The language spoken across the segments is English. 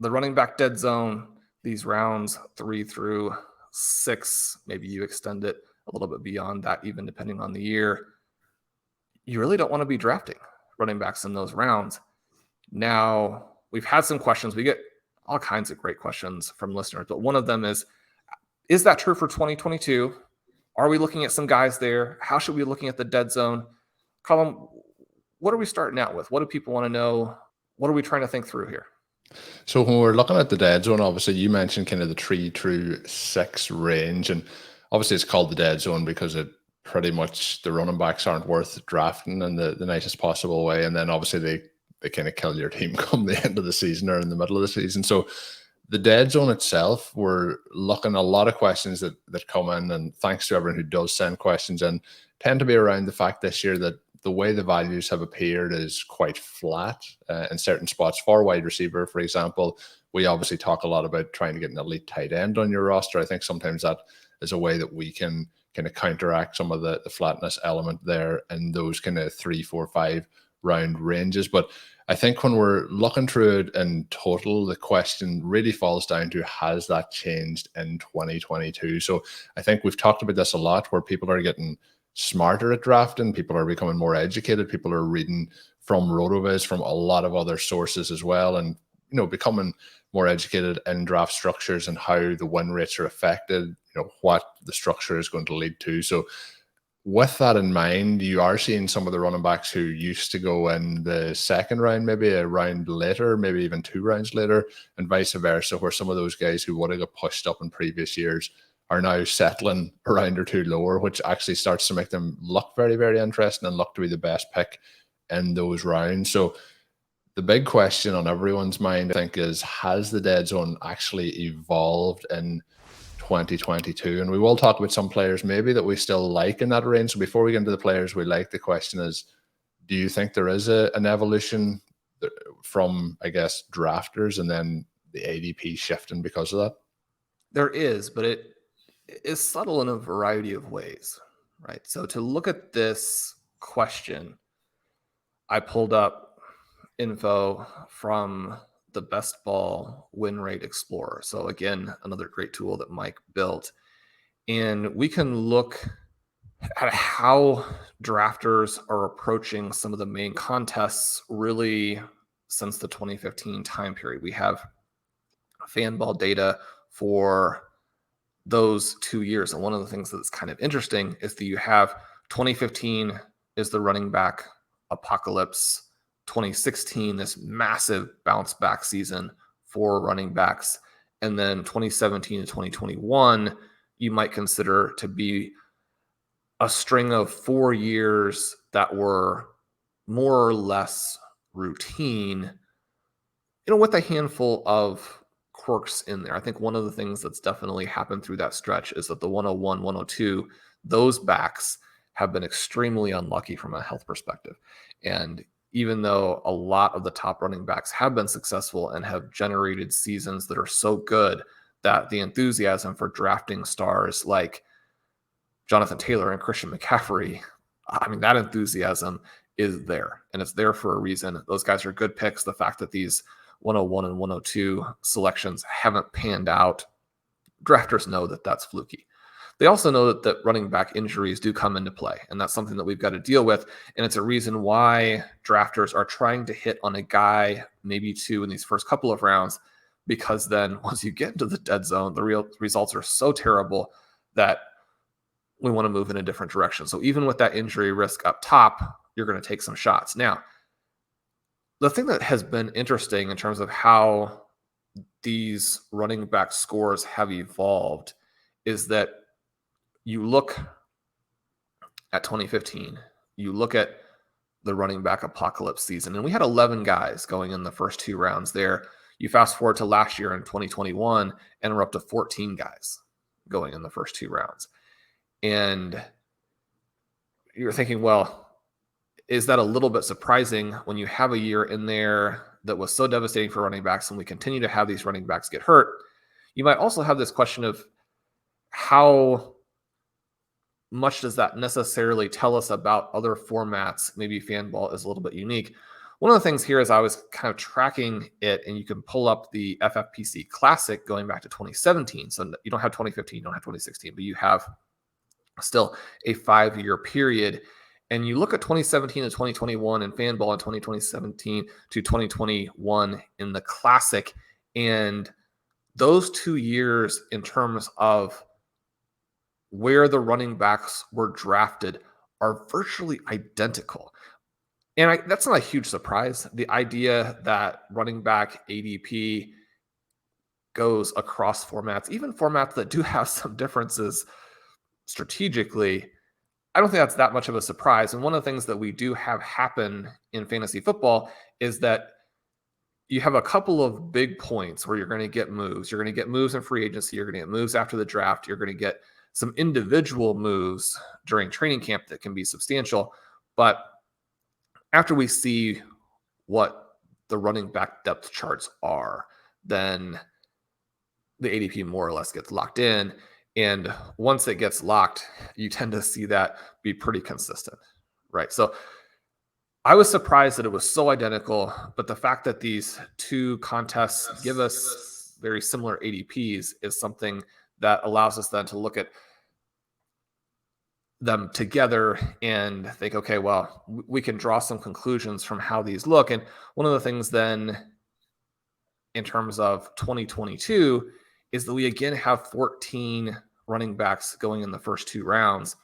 the running back dead zone, these rounds 3 through 6, maybe you extend it a little bit beyond that, even depending on the year. You really don't want to be drafting running backs in those rounds. Now, we've had some questions. We get all kinds of great questions from listeners, but one of them is that true for 2022? Are we looking at some guys there? How should we be looking at the dead zone? Colm, what are we starting out with? What do people want to know? What are we trying to think through here? So when we're looking at the dead zone, obviously you mentioned kind of the 3 through 6 range, and obviously it's called the dead zone because it pretty much the running backs aren't worth drafting in the nicest possible way, and then obviously they kind of kill your team come the end of the season or in the middle of the season. So the dead zone itself, we're looking at a lot of questions that come in, and thanks to everyone who does send questions in, tend to be around the fact this year that the way the values have appeared is quite flat in certain spots. For wide receiver, for example, we obviously talk a lot about trying to get an elite tight end on your roster. I think sometimes that is a way that we can kind of counteract some of the flatness element there in those kind of 3, 4, 5 round ranges. But I think when we're looking through it in total, the question really falls down to, has that changed in 2022? So I think we've talked about this a lot, where people are getting smarter at drafting, people are becoming more educated, people are reading from RotoViz, from a lot of other sources as well, and becoming more educated in draft structures and how the win rates are affected, what the structure is going to lead to. So with that in mind, you are seeing some of the running backs who used to go in the second round, maybe a round later, maybe even 2 rounds later, and vice versa, where some of those guys who would have got pushed up in previous years are now settling a round or 2 lower, which actually starts to make them look very, very interesting and look to be the best pick in those rounds. So the big question on everyone's mind, I think, is, has the dead zone actually evolved in 2022? And we will talk about some players maybe that we still like in that range. So before we get into the players we like, the question is, do you think there is an evolution from, I guess, drafters and then the ADP shifting because of that? There is, but it is subtle in a variety of ways, right? So to look at this question, I pulled up info from the Best Ball Win Rate Explorer. So again, another great tool that Mike built. And we can look at how drafters are approaching some of the main contests really since the 2015 time period. We have fan ball data for those 2 years. And one of the things that's kind of interesting is that you have 2015 is the running back apocalypse, 2016, this massive bounce back season for running backs. And then 2017 to 2021, you might consider to be a string of 4 years that were more or less routine, with a handful of quirks in there. I think one of the things that's definitely happened through that stretch is that the 101, 102, those backs have been extremely unlucky from a health perspective. And even though a lot of the top running backs have been successful and have generated seasons that are so good that the enthusiasm for drafting stars like Jonathan Taylor and Christian McCaffrey, I mean, that enthusiasm is there, and it's there for a reason. Those guys are good picks. The fact that these 101 and 102 selections haven't panned out, drafters know that that's fluky. They also know that running back injuries do come into play, and that's something that we've got to deal with. And it's a reason why drafters are trying to hit on a guy, maybe 2 in these first couple of rounds, because then once you get into the dead zone, the real results are so terrible that we want to move in a different direction. So even with that injury risk up top, you're going to take some shots. Now, the thing that has been interesting in terms of how these running back scores have evolved is that you look at 2015, you look at the running back apocalypse season, and we had 11 guys going in the first 2 rounds there. You fast forward to last year in 2021, and we're up to 14 guys going in the first 2 rounds. And you're thinking, well, is that a little bit surprising when you have a year in there that was so devastating for running backs and we continue to have these running backs get hurt? You might also have this question of how much does that necessarily tell us about other formats? Maybe fan ball is a little bit unique. One of the things here is I was kind of tracking it, and you can pull up the FFPC Classic going back to 2017. So you don't have 2015, you don't have 2016, but you have still a 5-year period. And you look at 2017 to 2021 in Fanball and 2017 to 2021 in the Classic, and those 2 years in terms of where the running backs were drafted are virtually identical. And that's not a huge surprise. The idea that running back ADP goes across formats, even formats that do have some differences strategically, I don't think that's that much of a surprise. And one of the things that we do have happen in fantasy football is that you have a couple of big points where you're going to get moves. You're going to get moves in free agency. You're going to get moves after the draft. You're going to get some individual moves during training camp that can be substantial. But after we see what the running back depth charts are, then the ADP more or less gets locked in. And once it gets locked, you tend to see that be pretty consistent, right? So I was surprised that it was so identical, but the fact that these two contests give us very similar ADPs is something that allows us then to look at them together and think, okay, well, we can draw some conclusions from how these look. And one of the things then in terms of 2022 is that we again have 14 running backs going in the first 2 rounds.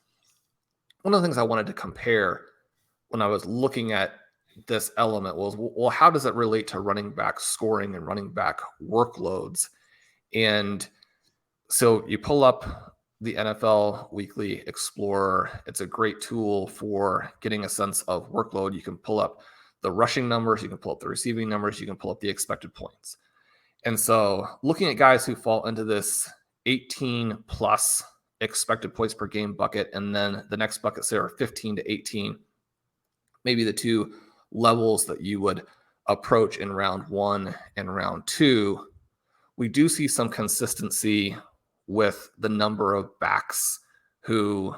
One of the things I wanted to compare when I was looking at this element was, well, how does it relate to running back scoring and running back workloads? And so you pull up the NFL Weekly Explorer. It's a great tool for getting a sense of workload. You can pull up the rushing numbers, you can pull up the receiving numbers, you can pull up the expected points. And so looking at guys who fall into this 18 plus expected points per game bucket, and then the next buckets there are 15 to 18, maybe the 2 levels that you would approach in round 1 and round 2, we do see some consistency with the number of backs who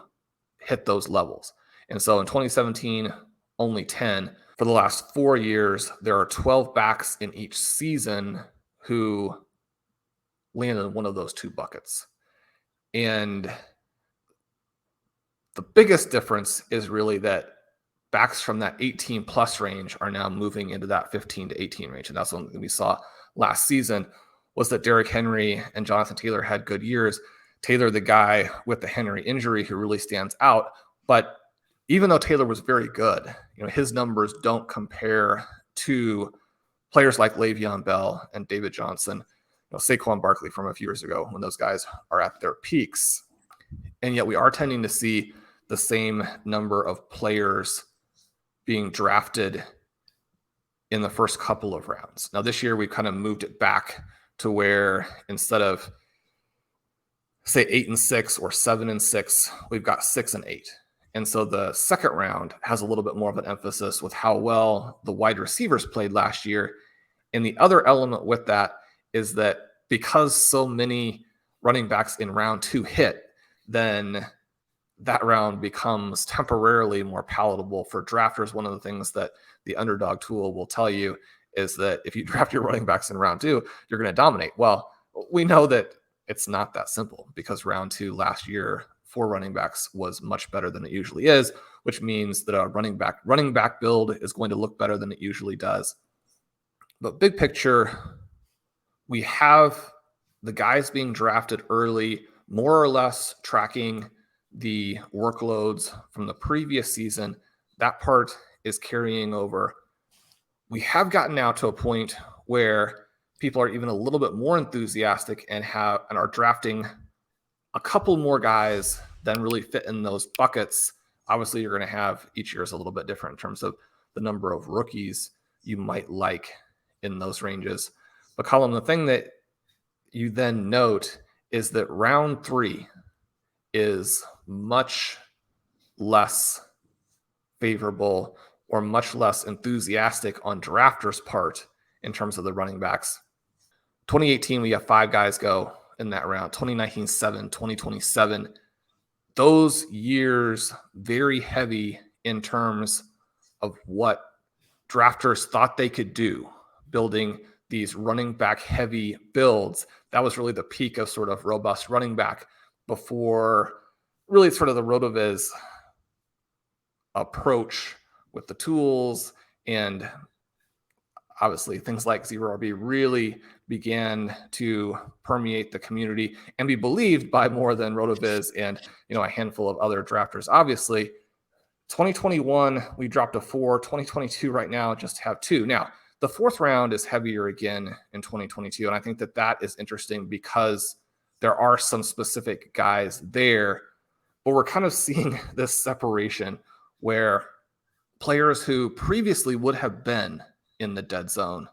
hit those levels. And so in 2017, only 10. For the last 4 years, there are 12 backs in each season who landed in one of those 2 buckets. And the biggest difference is really that backs from that 18 plus range are now moving into that 15 to 18 range. And that's something we saw last season, was that Derrick Henry and Jonathan Taylor had good years. Taylor, the guy with the Henry injury who really stands out. But even though Taylor was very good, his numbers don't compare to players like Le'Veon Bell and David Johnson, Saquon Barkley from a few years ago when those guys are at their peaks. And yet we are tending to see the same number of players being drafted in the first couple of rounds. Now this year we've kind of moved it back to where instead of say 8 and 6 or 7 and 6, we've got 6 and 8. And so the second round has a little bit more of an emphasis with how well the wide receivers played last year. And the other element with that is that because so many running backs in round 2 hit, then that round becomes temporarily more palatable for drafters. One of the things that the Underdog tool will tell you is that if you draft your running backs in round 2, you're going to dominate. Well, we know that it's not that simple because round 2 last year for running backs was much better than it usually is, which means that a running back build is going to look better than it usually does. But big picture, we have the guys being drafted early, more or less tracking the workloads from the previous season. That part is carrying over. We have gotten now to a point where people are even a little bit more enthusiastic and are drafting a couple more guys than really fit in those buckets. Obviously, you're going to have each year is a little bit different in terms of the number of rookies you might like in those ranges. But Colm, the thing that you then note is that round 3 is much less favorable or much less enthusiastic on drafters' part in terms of the running backs. 2018, we have 5 guys go in that round. 2019, 7, 2027. Those years very heavy in terms of what drafters thought they could do, building these running back heavy builds. That was really the peak of sort of robust running back before really sort of the RotoViz approach with the tools, and obviously things like Zero RB really began to permeate the community and be believed by more than RotoViz and a handful of other drafters. Obviously, 2021 we dropped a 4. 2022 right now just have 2. Now the 4th round is heavier again in 2022, and I think that is interesting because there are some specific guys there, but we're kind of seeing this separation where players who previously would have been in the dead zone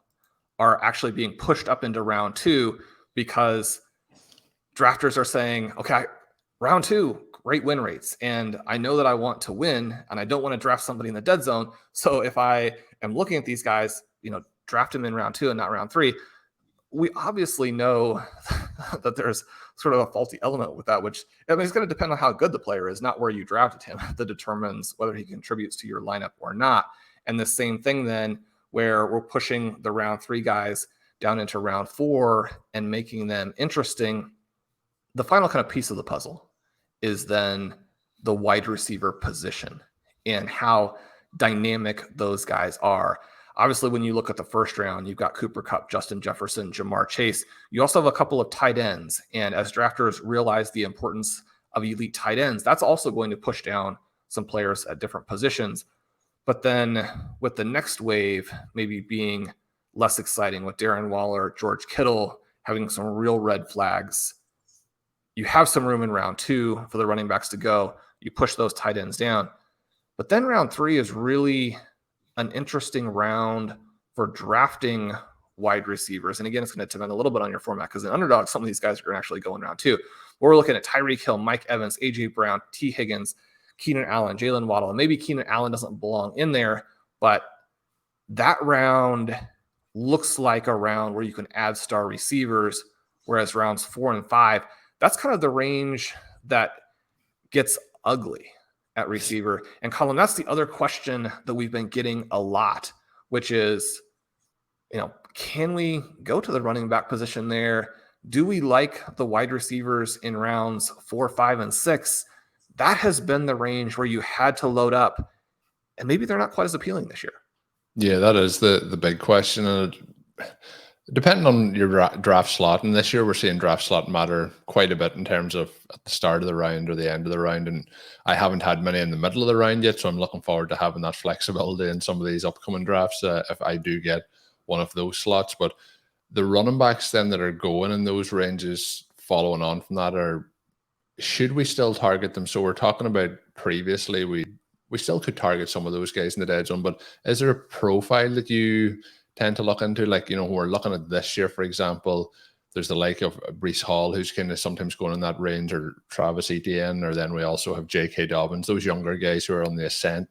are actually being pushed up into round 2 because drafters are saying, okay, round 2, great win rates, and I know that I want to win, and I don't want to draft somebody in the dead zone. So if I am looking at these guys, draft them in round 2 and not round 3. We obviously know that there's sort of a faulty element with that, which it's going to depend on how good the player is, not where you drafted him, that determines whether he contributes to your lineup or not. And the same thing then, where we're pushing the round 3 guys down into round 4 and making them interesting. The final kind of piece of the puzzle is then the wide receiver position and how dynamic those guys are. Obviously, when you look at the first round, you've got Cooper Kupp, Justin Jefferson, Jamar Chase. You also have a couple of tight ends. And as drafters realize the importance of elite tight ends, that's also going to push down some players at different positions. But then with the next wave maybe being less exciting, with Darren Waller, George Kittle having some real red flags, you have some room in round 2 for the running backs to go. You push those tight ends down. But then round 3 is really an interesting round for drafting wide receivers. And again, it's going to depend a little bit on your format, because in Underdog, some of these guys are going to actually go in round 2. We're looking at Tyreek Hill, Mike Evans, AJ Brown, T. Higgins, Keenan Allen, Jalen Waddle. And maybe Keenan Allen doesn't belong in there, but that round looks like a round where you can add star receivers, whereas rounds 4 and 5, that's kind of the range that gets ugly at receiver. And Colm, that's the other question that we've been getting a lot, which is, can we go to the running back position there? Do we like the wide receivers in rounds 4, 5, and 6? That has been the range where you had to load up, and maybe they're not quite as appealing this year. Yeah, that is the big question. And depending on your draft slot, and this year we're seeing draft slot matter quite a bit in terms of at the start of the round or the end of the round. And I haven't had many in the middle of the round yet, so I'm looking forward to having that flexibility in some of these upcoming drafts if I do get one of those slots. But the running backs then that are going in those ranges, following on from that, should we still target them? So we're talking about previously we still could target some of those guys in the dead zone, but is there a profile that you tend to look into? Like, we're looking at this year, for example, there's the like of Breece Hall, who's kind of sometimes going in that range, or Travis Etienne, or then we also have J.K. Dobbins, those younger guys who are on the ascent.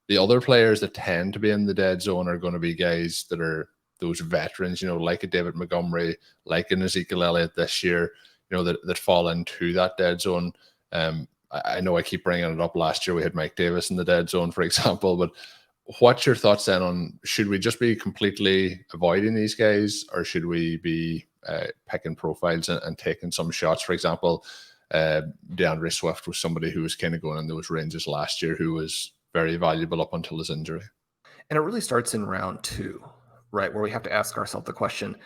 The other players that tend to be in the dead zone are going to be guys that are those veterans, like a David Montgomery, like an Ezekiel Elliott this year, that fall into that dead zone. I know I keep bringing it up. Last year we had Mike Davis in the dead zone, for example, but what's your thoughts then on, should we just be completely avoiding these guys, or should we be picking profiles and taking some shots? For example, DeAndre Swift was somebody who was kind of going in those ranges last year, who was very valuable up until his injury. And it really starts in round 2, right, where we have to ask ourselves the question,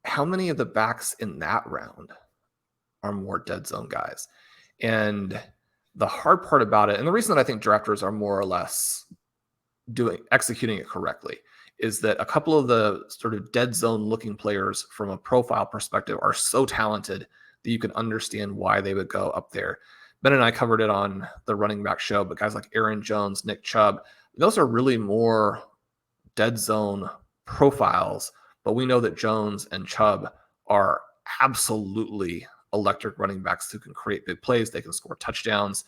how many of the backs in that round are more dead zone guys? And the hard part about it, and the reason that I think drafters are more or less executing it correctly, is that a couple of the sort of dead zone looking players from a profile perspective are so talented that you can understand why they would go up there. Ben and I covered it on the running back show, but guys like Aaron Jones, Nick Chubb, those are really more dead zone profiles, but we know that Jones and Chubb are absolutely electric running backs who can create big plays. They can score touchdowns.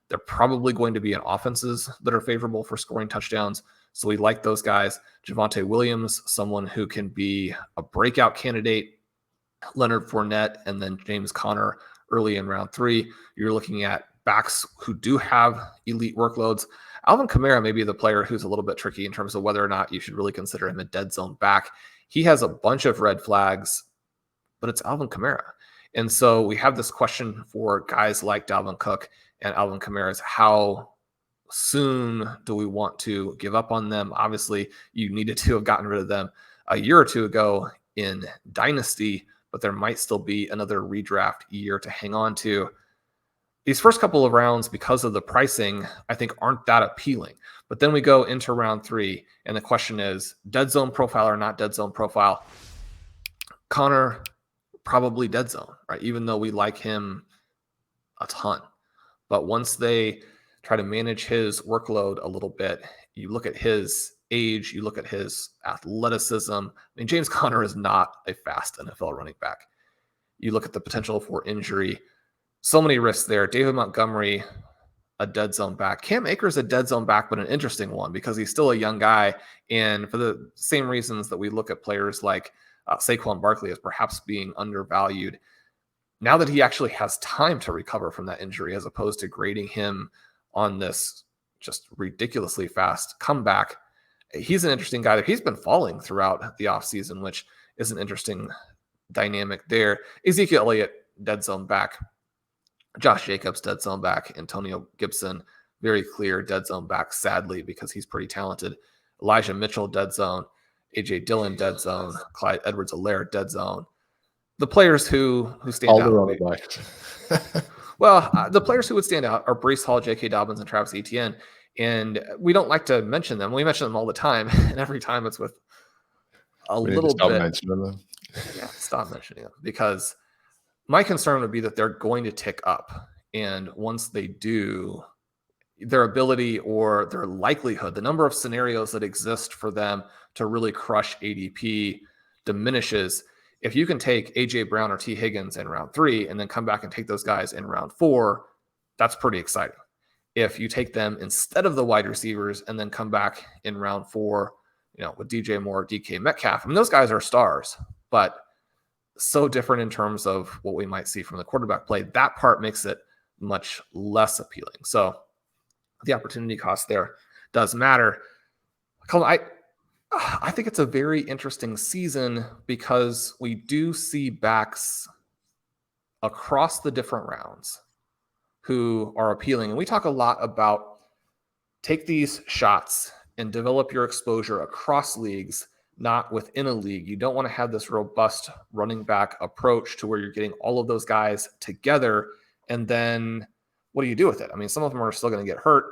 They're probably going to be in offenses that are favorable for scoring touchdowns. So we like those guys. Javonte Williams, someone who can be a breakout candidate. Leonard Fournette, and then James Conner early in round 3. You're looking at backs who do have elite workloads. Alvin Kamara may be the player who's a little bit tricky in terms of whether or not you should really consider him a dead zone back. He has a bunch of red flags, but it's Alvin Kamara. And so we have this question for guys like Dalvin Cook and Alvin Kamara is how soon do we want to give up on them? Obviously, you needed to have gotten rid of them a year or two ago in Dynasty, but there might still be another redraft year to hang on to. These first couple of rounds, because of the pricing, I think aren't that appealing. But then we go into round 3, and the question is, dead zone profile or not dead zone profile? Connor, probably dead zone, right? Even though we like him a ton. But once they try to manage his workload a little bit, you look at his age, you look at his athleticism. I mean, James Conner is not a fast NFL running back. You look at the potential for injury. So many risks there. David Montgomery, a dead zone back. Cam Akers, a dead zone back, but an interesting one because he's still a young guy. And for the same reasons that we look at players like Saquon Barkley as perhaps being undervalued, now that he actually has time to recover from that injury, as opposed to grading him on this just ridiculously fast comeback, he's an interesting guy. He's been falling throughout the offseason, which is an interesting dynamic there. Ezekiel Elliott, dead zone back. Josh Jacobs, dead zone back. Antonio Gibson, very clear dead zone back, sadly, because he's pretty talented. Elijah Mitchell, dead zone. A.J. Dillon, dead zone. Clyde Edwards-Helaire, dead zone. The players who stand All out. the running backs. Well, the players who would stand out are Breece Hall, J.K. Dobbins, and Travis Etienne. And we don't like to mention them. We mention them all the time. And every time it's with a little stop bit. mentioning them. Yeah, stop mentioning them. Because my concern would be that they're going to tick up. And once they do, their ability or their likelihood, the number of scenarios that exist for them to really crush ADP diminishes. If you can take A.J. Brown or T. Higgins in round 3 and then come back and take those guys in round 4, that's pretty exciting. If you take them instead of the wide receivers and then come back in round 4, with DJ Moore, DK Metcalf, I mean, those guys are stars, but so different in terms of what we might see from the quarterback play. That part makes it much less appealing. So the opportunity cost there does matter. I think it's a very interesting season because we do see backs across the different rounds who are appealing. And we talk a lot about take these shots and develop your exposure across leagues, not within a league. You don't want to have this robust running back approach to where you're getting all of those guys together. And then what do you do with it? I mean, some of them are still going to get hurt.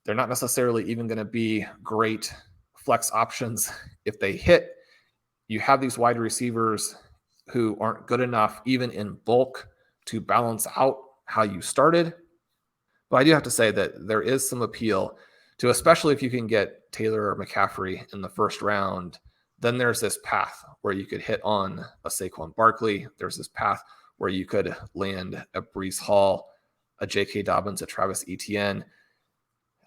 They're not necessarily even going to be great flex options if they hit. You have these wide receivers who aren't good enough, even in bulk, to balance out how you started. But I do have to say that there is some appeal to, especially if you can get Taylor or McCaffrey in the first round, then there's this path where you could hit on a Saquon Barkley. There's this path where you could land a Breece Hall, a J.K. Dobbins, a Travis Etienne.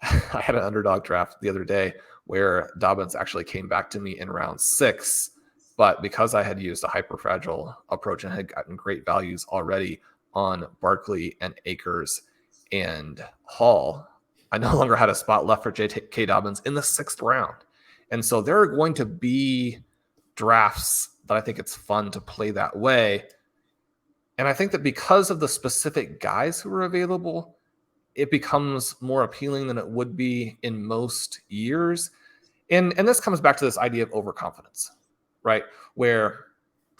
I had an underdog draft the other day where Dobbins actually came back to me in round 6, but because I had used a hyper-fragile approach and had gotten great values already on Barkley and Akers and Hall, I no longer had a spot left for J.K. Dobbins in the 6th round. And so there are going to be drafts that I think it's fun to play that way. And I think that because of the specific guys who are available, it becomes more appealing than it would be in most years. And this comes back to this idea of overconfidence, right? Where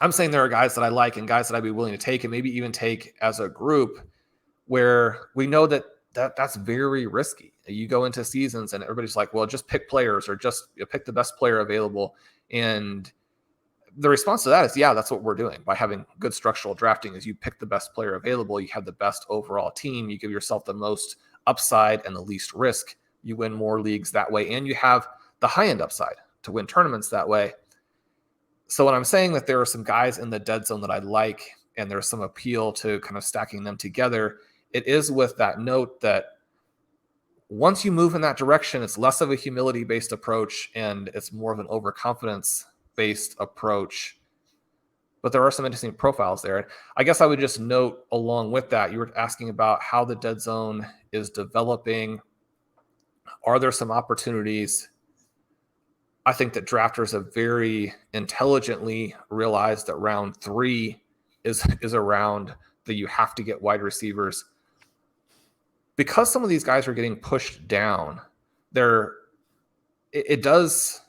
I'm saying there are guys that I like and guys that I'd be willing to take and maybe even take as a group where we know that's very risky. You go into seasons and everybody's like, well, just pick players or just pick the best player available. And the response to that is, yeah, that's what we're doing by having good structural drafting is you pick the best player available. You have the best overall team. You give yourself the most upside and the least risk. You win more leagues that way. And you have the high end upside to win tournaments that way. So when I'm saying that there are some guys in the dead zone that I like, and there's some appeal to kind of stacking them together, it is with that note that once you move in that direction, it's less of a humility-based approach and it's more of an overconfidence-based approach. But there are some interesting profiles there. I guess I would just note along with that, you were asking about how the dead zone is developing. Are there some opportunities? I think that drafters have very intelligently realized that round 3 is a round that you have to get wide receivers. Because some of these guys are getting pushed down, it does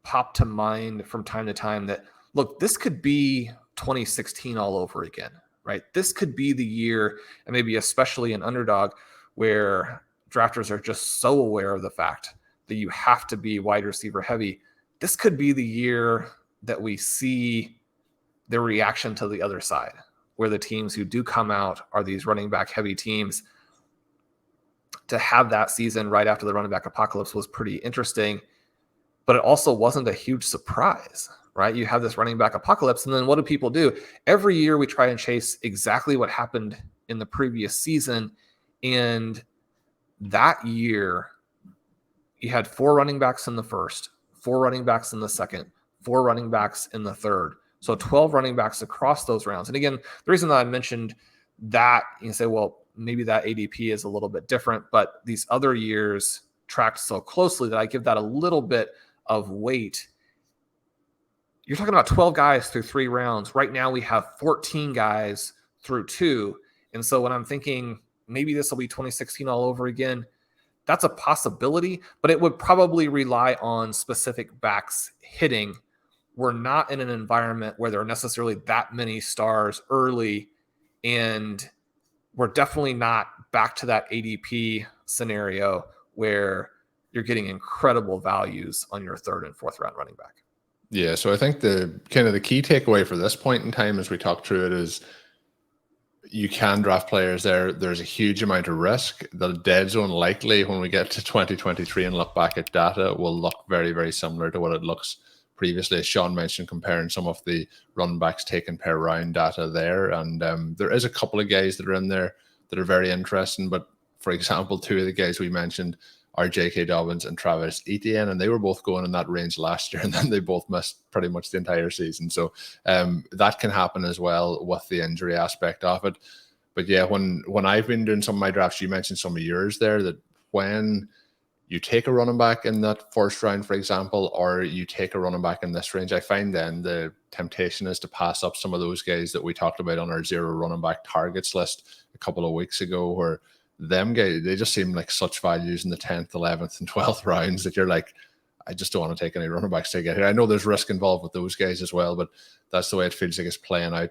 pop to mind from time to time that, look, this could be 2016 all over again, right? This could be the year, and maybe especially an Underdog, where drafters are just so aware of the fact that you have to be wide receiver heavy. This could be the year that we see the reaction to the other side, where the teams who do come out are these running back heavy teams. To have that season right after the running back apocalypse was pretty interesting, but it also wasn't a huge surprise, right? You have this running back apocalypse, and then what do people do? Every year we try and chase exactly what happened in the previous season, and that year you had 4 running backs in the first, 4 running backs in the second, 4 running backs in the third. So 12 running backs across those rounds. And again, the reason that I mentioned that, you can say, well, maybe that ADP is a little bit different, but these other years tracked so closely that I give that a little bit of weight. You're talking about 12 guys through 3 rounds. Right now we have 14 guys through 2. And so when I'm thinking maybe this will be 2016 all over again, that's a possibility, but it would probably rely on specific backs hitting. We're not in an environment where there are necessarily that many stars early, and we're definitely not back to that ADP scenario where you're getting incredible values on your 3rd and 4th round running back. Yeah, so I think the kind of the key takeaway for this point in time as we talk through it is you can draft players there. There's a huge amount of risk. The Deadzone likely, when we get to 2023 and look back at data, will look very, very similar to what it looks previously. As Shawn mentioned, comparing some of the running backs taken per round data there. And there is a couple of guys that are in there that are very interesting. But for example, 2 of the guys we mentioned are J.K. Dobbins and Travis Etienne, and they were both going in that range last year, and then they both missed pretty much the entire season. So that can happen as well with the injury aspect of it. But yeah, when I've been doing some of my drafts, you mentioned some of yours there, that when you take a running back in that first round, for example, or you take a running back in this range, I find then the temptation is to pass up some of those guys that we talked about on our 0 running back targets list a couple of weeks ago, where them guys, they just seem like such values in the 10th, 11th, and 12th rounds that you're like, I just don't want to take any running backs to get here. I know there's risk involved with those guys as well, but that's the way it feels like it's playing out.